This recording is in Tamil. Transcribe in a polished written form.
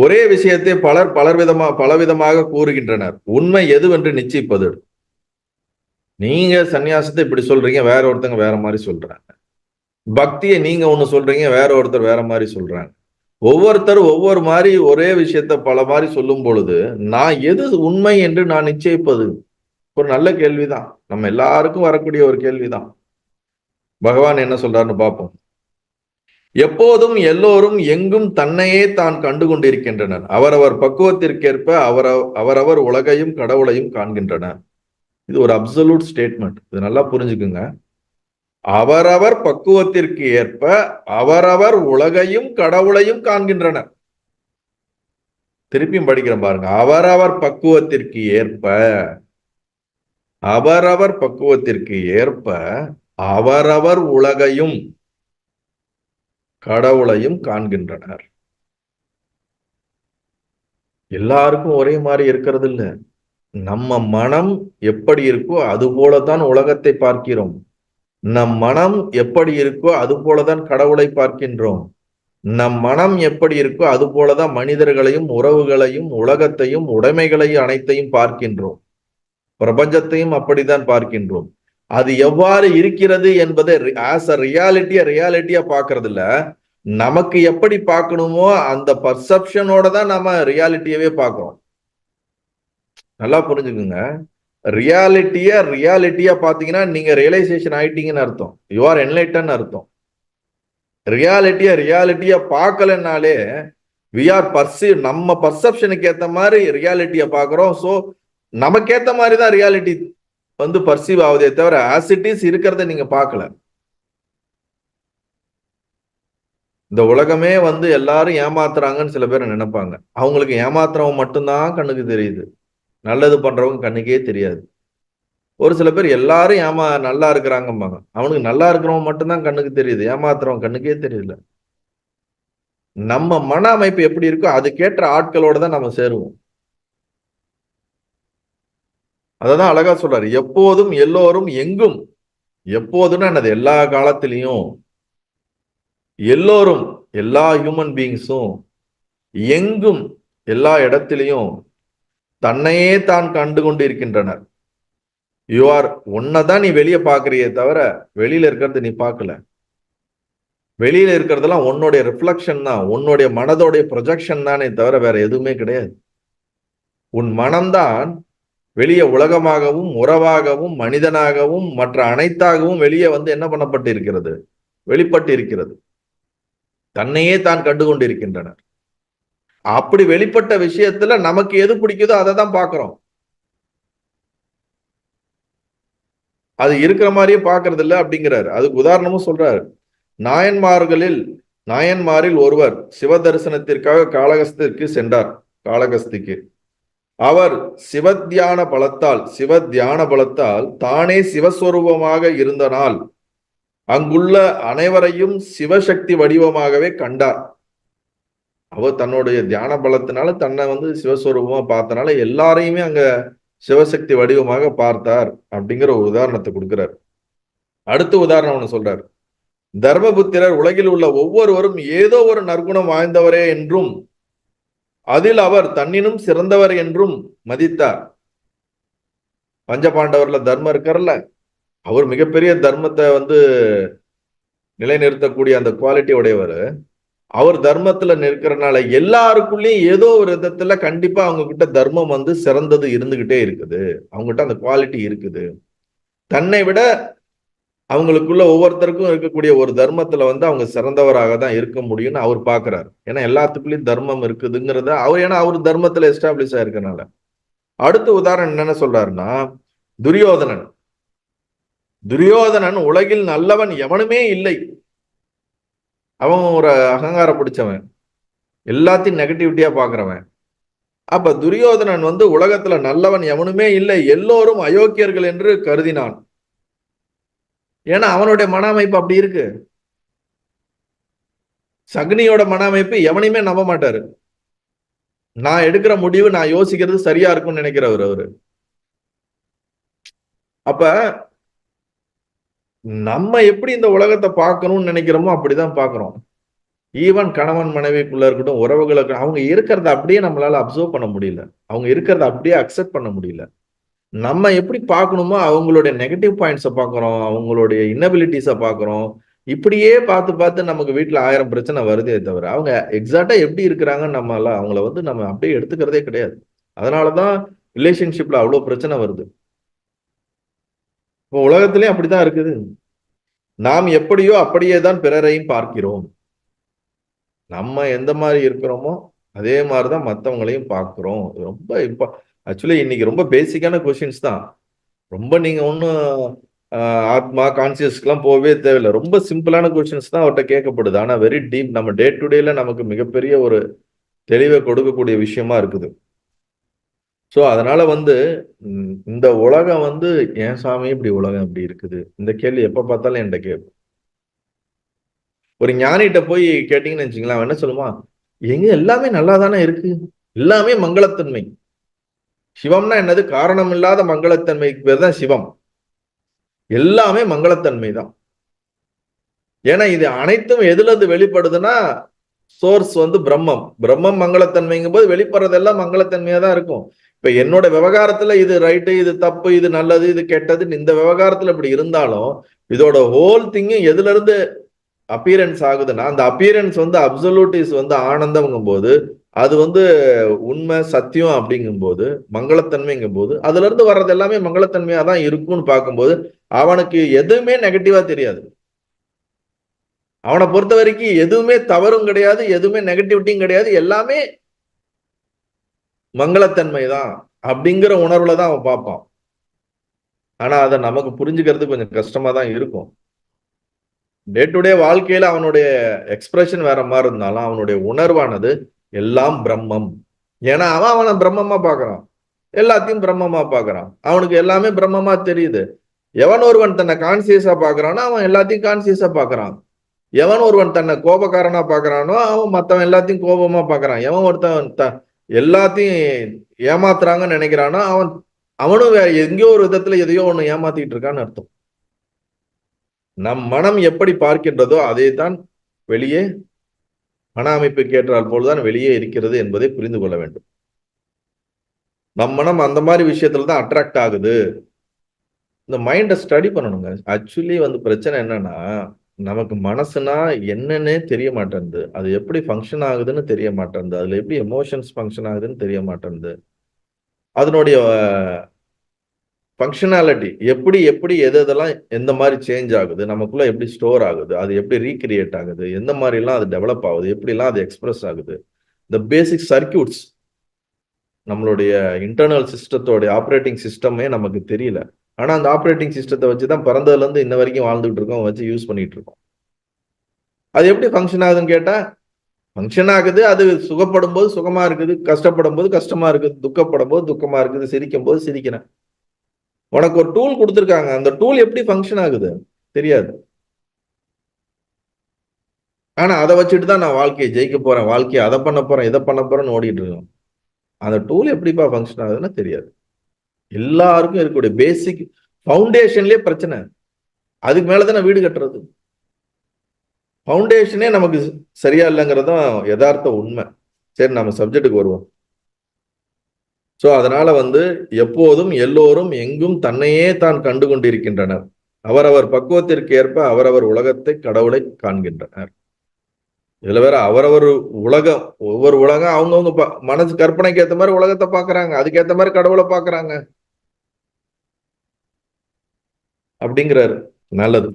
ஒரே விஷயத்தை பலர் பலவிதமாக கூறுகின்றனர். உண்மை எதுவென்று நிச்சயிப்பது. நீங்க சன்னியாசத்தை இப்படி சொல்றீங்க, வேற ஒருத்தங்க வேற மாதிரி சொல்றாங்க. பக்தியை நீங்க ஒண்ணு சொல்றீங்க, வேற ஒருத்தர் வேற மாதிரி சொல்றாங்க. ஒவ்வொருத்தரும் ஒவ்வொரு மாதிரி ஒரே விஷயத்த பல மாதிரி சொல்லும் பொழுது நான் எது உண்மை என்று நான் நிச்சயிப்பது? ஒரு நல்ல கேள்விதான். நம்ம எல்லாருக்கும் வரக்கூடிய ஒரு கேள்விதான். பகவான் என்ன சொல்றாருன்னு பார்ப்போம். எப்போதும் எல்லோரும் எங்கும் தன்னையே தான் கண்டு கொண்டிருக்கின்றனர். அவரவர் பக்குவத்திற்கேற்ப அவரவர் உலகையும் கடவுளையும் காண்கின்றனர். இது ஒரு அப்சல்யூட் ஸ்டேட்மெண்ட். இது நல்லா புரிஞ்சுக்குங்க. அவரவர் பக்குவத்திற்கு ஏற்ப அவரவர் உலகையும் கடவுளையும் காண்கின்றனர். திருப்பியும் படிக்கிறேன் பாருங்க. அவரவர் பக்குவத்திற்கு ஏற்ப அவரவர் உலகையும் கடவுளையும் காண்கின்றனர். எல்லாருக்கும் ஒரே மாதிரி இருக்கிறது இல்ல. நம்ம மனம் எப்படி இருக்கோ அது போலதான் உலகத்தை பார்க்கிறோம். நம் மனம் எப்படி இருக்கோ அது போலதான் கடவுளை பார்க்கின்றோம். நம் மனம் எப்படி இருக்கோ அது போலதான் மனிதர்களையும் உறவுகளையும் உலகத்தையும் உடைமைகளையும் அனைத்தையும் பார்க்கின்றோம். பிரபஞ்சத்தையும் அப்படித்தான் பார்க்கின்றோம். அது எவ்வாறு இருக்கிறது என்பதை ஆஸ் அ ரியாலிட்டியா பார்க்கறது இல்ல. நமக்கு எப்படி பார்க்கணுமோ அந்த பர்செப்ஷனோட தான் நம்ம ரியாலிட்டியவே பார்க்கிறோம். நல்லா புரிஞ்சுக்குங்க. ரியாலிட்டியா பாத்தீங்கன்னா நீங்க ரியலைசேஷன் ஆயிட்டீங்கன்னு அர்த்தம். யூ ஆர் என்லைட்டன் அர்த்தம். ரியாலிட்டியா பார்க்கலனாலே வி ஆர் பர்சீவ். நம்ம பர்செப்ஷனுக்கு ஏத்த மாதிரி ரியாலிட்டிய பார்க்கிறோம். சோ நமக்கு ஏத்த மாதிரி தான் ரியாலிட்டி வந்து பர்சீவ் ஆகுதே தவிர ஆஸ் இட் இஸ் இருக்கிறத நீங்க பார்க்கல. இந்த உலகமே வந்து எல்லாரும் ஏமாத்துறாங்கன்னு சில பேர் நினைப்பாங்க. அவங்களுக்கு ஏமாத்துறவங்க மட்டும்தான் கண்ணுக்கு தெரியுது, நல்லது பண்றவங்க கண்ணுக்கே தெரியாது. ஒரு சில பேர் எல்லாரும் நல்லா இருக்கிறாங்கம்பாங்க. அவனுக்கு நல்லா இருக்கிறவங்க மட்டும்தான் கண்ணுக்கு தெரியுது, ஏமாத்துறவங்க கண்ணுக்கே தெரியல. நம்ம மன அமைப்பு எப்படி இருக்கோ அதுக்கேற்ற ஆட்களோட தான் நம்ம சேருவோம். அததான் அழகா சொல்றாரு. எப்போதும் எல்லோரும் எங்கும். எப்போதுன்னா என்னது? எல்லா காலத்திலையும் எல்லோரும், எல்லா ஹியூமன் பீயிங்ஸும் எங்கும் எல்லா இடத்திலையும் தன்னையே தான் கண்டு கொண்டு இருக்கின்றனர். யூ ஆர் ஒன்னதான் நீ வெளியே பாக்குறியே தவிர வெளியில இருக்கிறது நீ பார்க்கல. வெளியில இருக்கிறதெல்லாம் உன்னுடைய ரிஃப்ளெக்ஷன் தான், உன்னுடைய மனதோடைய ப்ரொஜெக்ஷன் தானே தவிர வேற எதுவுமே கிடையாது. உன் மனம்தான் வெளியே உலகமாகவும் உறவாகவும் மனிதனாகவும் மற்ற அனைத்தாகவும் வெளியே வந்து என்ன பண்ணப்பட்டு இருக்கிறது? வெளிப்பட்டு இருக்கிறது. தன்னையே தான் கண்டு கொண்டிருக்கின்றனர். அப்படி வெளிப்பட்ட விஷயத்துல நமக்கு எது பிடிக்குதோ அதை தான் பார்க்கிறோம். அது இருக்கிற மாதிரியே பார்க்கறது இல்லை அப்படிங்கிறாரு. அதுக்கு உதாரணமும் சொல்றாரு. நாயன்மாரில் ஒருவர் சிவ தரிசனத்திற்காக காளகஸ்திற்கு சென்றார். காளகஸ்திக்கு அவர் சிவத்தியான பலத்தால் தானே சிவஸ்வரூபமாக இருந்தனால் அங்குள்ள அனைவரையும் சிவசக்தி வடிவமாகவே கண்டார். அவர் தன்னுடைய தியான பலத்தினால தன்னை வந்து சிவஸ்வரூபமா பார்த்தனால எல்லாரையுமே அங்க சிவசக்தி வடிவமாக பார்த்தார் அப்படிங்கிற ஒரு உதாரணத்தை கொடுக்கிறார். அடுத்த உதாரணம் ஒண்ணு சொல்றார். தர்மபுத்திரர் உலகில் உள்ள ஒவ்வொருவரும் ஏதோ ஒரு நற்குணம் வாய்ந்தவரே என்றும் அதில் அவர் தன்னினும் சிறந்தவர் என்றும் மதித்தார். பஞ்சபாண்டவர்ல தர்மம் இருக்கார்ல, அவர் மிகப்பெரிய தர்மத்தை வந்து நிலைநிறுத்தக்கூடிய அந்த குவாலிட்டி உடையவர். அவர் தர்மத்துல நிற்கிறனால எல்லாருக்குள்ளேயும் ஏதோ ஒரு விதத்துல கண்டிப்பா அவங்க கிட்ட தர்மம் வந்து சிறந்தது இருந்துகிட்டே இருக்குது. அவங்ககிட்ட அந்த குவாலிட்டி இருக்குது. தன்னை விட அவங்களுக்குள்ள ஒவ்வொருத்தருக்கும் இருக்கக்கூடிய ஒரு தர்மத்துல வந்து அவங்க சிறந்தவராக தான் இருக்க முடியும்னு அவர் பாக்குறாரு. ஏன்னா எல்லாத்துக்குள்ளயும் தர்மம் இருக்குதுங்கிறத அவர், ஏன்னா அவர் தர்மத்துல எஸ்டாப்ளிஷ் ஆயிருக்கனால. அடுத்த உதாரணம் என்னன்னு சொல்றாருன்னா, துரியோதனன் உலகில் நல்லவன் எவனுமே இல்லை. அவன் ஒரு அகங்கார பிடிச்சவன், எல்லாத்தையும் நெகட்டிவிட்டியா பாக்குறவன். அப்ப துரியோதனன் வந்து உலகத்துல நல்லவன் எவனுமே இல்லை, எல்லோரும் அயோக்கியர்கள் என்று கருதினான். ஏன்னா அவனுடைய மன அமைப்பு அப்படி இருக்கு. சகுனியோட மன அமைப்பு எவனையுமே நம்ப மாட்டாரு. நான் எடுக்கிற முடிவு, நான் யோசிக்கிறது சரியா இருக்கும்னு நினைக்கிறவர் அவரு. அப்ப நம்ம எப்படி இந்த உலகத்தை பார்க்கணும்னு நினைக்கிறோமோ அப்படிதான் பார்க்கிறோம். ஈவன் கணவன் மனைவிக்குள்ள இருக்கட்டும், உறவுகளுக்கு அவங்க இருக்கிறத அப்படியே நம்மளால அப்சர்வ் பண்ண முடியல. அவங்க இருக்கிறத அப்படியே அக்செப்ட் பண்ண முடியல. நம்ம எப்படி பார்க்கணுமோ அவங்களுடைய நெகட்டிவ் பாயிண்ட்ஸ பார்க்குறோம். அவங்களுடைய இன்னபிலிட்டீஸ பார்க்குறோம். இப்படியே பார்த்து பார்த்து நமக்கு வீட்ல 1000 பிரச்சனை வருதே தவிர, அவங்க எக்ஸாக்ட்டா எப்படி இருக்கிறாங்கன்னு அவங்கள வந்து நம்ம அப்படியே எடுத்துக்கிறதே கிடையாது. அதனால தான் ரிலேஷன்ஷிப்ல அவ்ளோ பிரச்சனை வருது. இப்போ உலகத்திலேயும் அப்படித்தான் இருக்குது. நாம் எப்படியோ அப்படியே தான் பிறரையும் பார்க்கிறோம். நம்ம எந்த மாரி இருக்கிறோமோ, அதே மாரி தான் மத்தவங்களையும் பார்க்கிறோம். ரொம்ப ஆக்சுவலி இன்னைக்கு ரொம்ப பேசிக்கான கொஸ்டின்ஸ் தான். ரொம்ப நீங்க ஒண்ணும் ஆத்மா, கான்சியஸ்க்குலாம் போகவே தேவையில்ல. ரொம்ப சிம்பிளான கொஸ்டின்ஸ் தான் அவர்ட்ட கேட்கப்படுது. ஆனா வெரி டீப் நம்ம டே டு டேல நமக்கு மிகப்பெரிய ஒரு தெளிவை கொடுக்கக்கூடிய விஷயமா இருக்குது. ஸோ அதனால வந்து இந்த உலகம் வந்து ஏன் சாமி இப்படி உலகம் இப்படி இருக்குது? இந்த கேள்வி எப்ப பார்த்தாலும் என்கிட்ட கேட்போம். ஒரு ஞானிகிட்ட போய் கேட்டீங்கன்னு வச்சுங்களேன், அவன் என்ன சொல்லுவான்? எங்க எல்லாமே நல்லா தானே இருக்கு. எல்லாமே மங்களத்தன்மை. சிவம்னா என்னது? காரணம் இல்லாத மங்களத்தன்மைக்கு பேர் தான் சிவம். எல்லாமே மங்களத்தன்மை தான். ஏன்னா இது அனைத்தும் எதுல இருந்து வெளிப்படுதுன்னா சோர்ஸ் வந்து பிரம்மம். பிரம்மம் மங்களத்தன்மைங்கும் போது வெளிப்படுறதெல்லாம் மங்களத்தன்மையா தான் இருக்கும். இப்ப என்னோட விவகாரத்துல இது ரைட்டு, இது தப்பு, இது நல்லது, இது கெட்டது, இந்த விவகாரத்துல இப்படி இருந்தாலும் இதோட ஹோல் திங்கும் எதுல இருந்து அப்பியரன்ஸ் ஆகுதுன்னா அந்த அப்பியரன்ஸ் வந்து அப்சல்யூட் வந்து ஆனந்தம்ங்கும் போது அது வந்து உண்மை சத்தியம் அப்படிங்கும் போது மங்களத்தன்மைங்கும் போது அதுல இருந்து வர்றது எல்லாமே மங்களத்தன்மையா தான் இருக்கும்னு பார்க்கும்போது அவனுக்கு எதுவுமே நெகட்டிவா தெரியாது. அவனை பொறுத்த வரைக்கும் எதுவுமே தவறும் கிடையாது, எதுவுமே நெகட்டிவிட்டியும் கிடையாது, எல்லாமே மங்களத்தன்மை தான் அப்படிங்கிற உணர்வுல தான் அவன் பார்ப்பான். ஆனா அதை நமக்கு புரிஞ்சுக்கிறது கொஞ்சம் கஷ்டமா தான் இருக்கும். டே டு டே வாழ்க்கையில அவனுடைய எக்ஸ்பிரஷன் வேற மாதிரி இருந்தாலும் அவனுடைய உணர்வானது எல்லாம் பிரம்மம். ஏன்னா அவனை பிரம்மமா பாக்குறான், எல்லாத்தையும் பிரம்மமா பாக்குறான், அவனுக்கு எல்லாமே பிரம்மமா தெரியுது. எவன் ஒருவன் தன்னை கான்சியஸா பாக்குறானோ அவன் எல்லாத்தையும் கான்சியஸா பாக்குறான். எவன் ஒருவன் தன்னை கோபக்காரனா பாக்குறானோ அவன் மத்தவன் எல்லாத்தையும் கோபமா பாக்குறான். எவன் ஒருத்தன் எல்லாத்தையும் ஏமாத்துறாங்கன்னு நினைக்கிறானோ அவனும் வேற எங்கேயோ ஒரு விதத்துல எதையோ ஒண்ணு ஏமாத்திட்டு இருக்கான்னு அர்த்தம். நம் மனம் எப்படி பார்க்கின்றதோ அதே தான் வெளியே மன அமைப்புக்கு ஏற்றால் போல்தான் வெளியே இருக்கிறது என்பதை புரிந்து கொள்ள வேண்டும். நம் மனம் அந்த மாதிரி விஷயத்துல தான் அட்ராக்ட் ஆகுது. இந்த மைண்டை ஸ்டடி பண்ணணுங்க. ஆக்சுவலி வந்து பிரச்சனை என்னன்னா நமக்கு மனசுனா என்னன்னே தெரிய மாட்டேங்குது. அது எப்படி ஃபங்க்ஷன் ஆகுதுன்னு தெரிய மாட்டேங்குது. அதுல எப்படி எமோஷன்ஸ் ஃபங்க்ஷன் ஆகுதுன்னு தெரிய மாட்டேங்குது. அதனுடைய ஃபங்க்ஷனாலிட்டி எப்படி எப்படி எதெல்லாம் எந்த மாதிரி சேஞ்ச் ஆகுது, நமக்குள்ள எப்படி ஸ்டோர் ஆகுது, அது எப்படி ரீக்ரியேட் ஆகுது, எந்த மாதிரிலாம் அது டெவலப் ஆகுது, எப்படிலாம் அது எக்ஸ்பிரஸ் ஆகுது, இந்த பேசிக் சர்க்கியூட்ஸ் நம்மளுடைய இன்டர்னல் சிஸ்டத்தோடைய ஆப்ரேட்டிங் சிஸ்டமே நமக்கு தெரியல. ஆனா அந்த ஆப்ரேட்டிங் சிஸ்டத்தை வச்சு தான் பிறந்ததுல இருந்து இன்ன வரைக்கும் வாழ்ந்துட்டு இருக்கோம், வச்சு யூஸ் பண்ணிட்டு இருக்கோம். அது எப்படி ஃபங்க்ஷன் ஆகுதுன்னு கேட்டா ஃபங்க்ஷன் ஆகுது. அது சுகப்படும் போது சுகமா இருக்குது, கஷ்டப்படும் போது கஷ்டமா இருக்குது, துக்கப்படும் போது துக்கமா இருக்குது, சிரிக்கும் போது சிரிக்கிறேன். உனக்கு ஒரு டூல் கொடுத்துருக்காங்க, அந்த டூல் எப்படி ஃபங்க்ஷன் ஆகுது தெரியாது. ஆனா அதை வச்சுட்டு தான் நான் வாழ்க்கையை ஜெயிக்க போறேன், வாழ்க்கையை அதை பண்ண போறேன், இதை பண்ண போறேன்னு ஓடிட்டு இருக்கோம். அந்த டூல் எப்படிப்பா ஃபங்க்ஷன் ஆகுதுன்னு தெரியாது. எல்லாருக்கும் இருக்கக்கூடிய பேசிக் ஃபவுண்டேஷன்லயே பிரச்சனை. அதுக்கு மேலதானே வீடு கட்டுறது. ஃபவுண்டேஷனே நமக்கு சரியா இல்லைங்கிறதும் யதார்த்த உண்மை. சரி, நம்ம சப்ஜெக்டுக்கு வருவோம். சோ அதனால வந்து எப்போதும் எல்லோரும் எங்கும் தன்னையே தான் கண்டு கொண்டிருக்கின்றனர். அவரவர் பக்குவத்திற்கு ஏற்ப அவரவர் உலகத்தை கடவுளை காண்கின்றனர். இதுல வேற அவரவர் உலகம், ஒவ்வொரு உலகம் அவங்கவுங்க மனசு கற்பனைக்கு ஏத்த மாதிரி உலகத்தை பாக்குறாங்க, அதுக்கேத்த மாதிரி கடவுளை பாக்குறாங்க அப்படிங்கிறாரு. நல்லது.